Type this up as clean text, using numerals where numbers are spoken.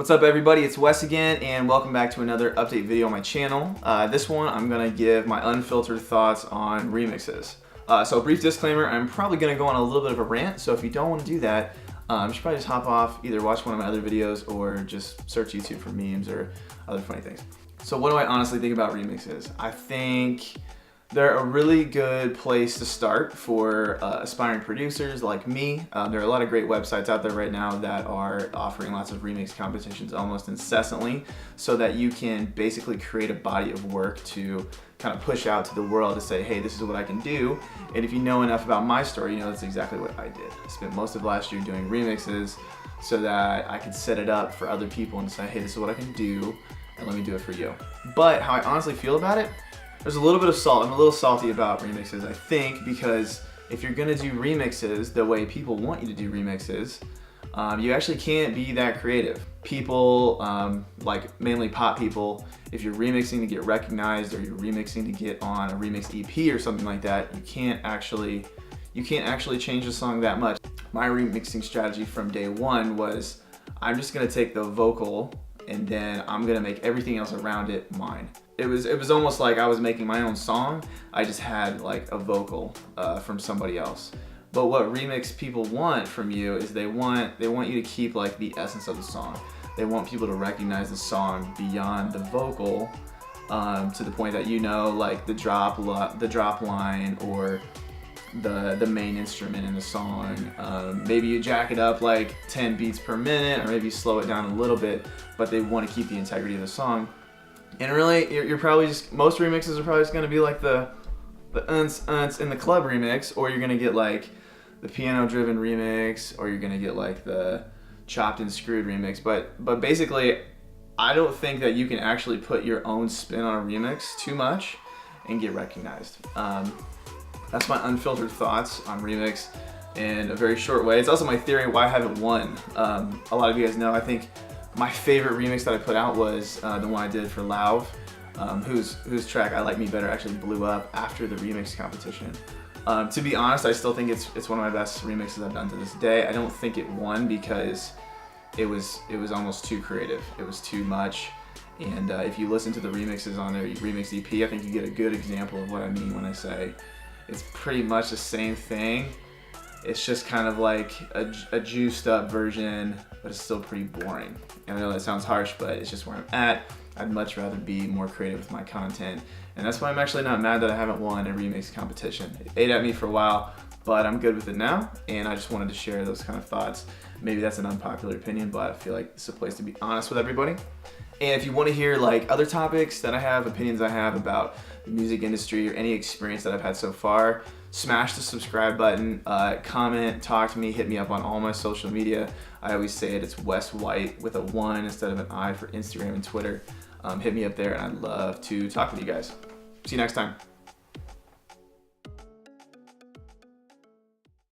What's up everybody, it's Wes again and welcome back to another update video on my channel. This one I'm going to give my unfiltered thoughts on remixes. So a brief disclaimer, I'm probably going to go on a little bit of a rant, so if you don't want to do that, you should probably just hop off, either watch one of my other videos or just search YouTube for memes or other funny things. So what do I honestly think about remixes? I think they're a really good place to start for aspiring producers like me. There are a lot of great websites out there right now that are offering lots of remix competitions almost incessantly, so that you can basically create a body of work to kind of push out to the world to say, hey, this is what I can do. And if you know enough about my story, you know that's exactly what I did. I spent most of last year doing remixes so that I could set it up for other people and say, hey, this is what I can do, and let me do it for you. But how I honestly feel about it, there's a little bit of salt. I'm a little salty about remixes, I think, because if you're gonna do remixes the way people want you to do remixes, you actually can't be that creative. People, like mainly pop people, if you're remixing to get recognized or you're remixing to get on a remix EP or something like that, you can't actually change the song that much. My remixing strategy from day one was, I'm just gonna take the vocal and then I'm gonna make everything else around it mine. It was almost like I was making my own song. I just had like a vocal from somebody else. But what remix people want from you is they want you to keep like the essence of the song. They want people to recognize the song beyond the vocal, to the point that you know like the drop line or the main instrument in the song. Maybe you jack it up like 10 beats per minute, or maybe you slow it down a little bit, but they want to keep the integrity of the song. And really, you're probably just, most remixes are probably just gonna be like the unts in the club remix, or you're gonna get like the piano driven remix, or you're gonna get like the chopped and screwed remix. But basically, I don't think that you can actually put your own spin on a remix too much and get recognized. That's my unfiltered thoughts on remix in a very short way. It's also my theory why I haven't won. A lot of you guys know, I think my favorite remix that I put out was the one I did for Lauv, whose track I Like Me Better actually blew up after the remix competition. To be honest, I still think it's one of my best remixes I've done to this day. I don't think it won because it was almost too creative. It was too much. And if you listen to the remixes on their remix EP, I think you get a good example of what I mean when I say it's pretty much the same thing. It's just kind of like a juiced up version, but it's still pretty boring. And I know that sounds harsh, but it's just where I'm at. I'd much rather be more creative with my content. And that's why I'm actually not mad that I haven't won a remix competition. It ate at me for a while, but I'm good with it now. And I just wanted to share those kind of thoughts. Maybe that's an unpopular opinion, but I feel like it's a place to be honest with everybody. And if you want to hear like other topics that I have, opinions I have about the music industry or any experience that I've had so far, smash the subscribe button, comment, talk to me, hit me up on all my social media. I always say it's Wes White with a 1 instead of an I for Instagram and Twitter. Hit me up there and I'd love to talk with you guys. See you next time.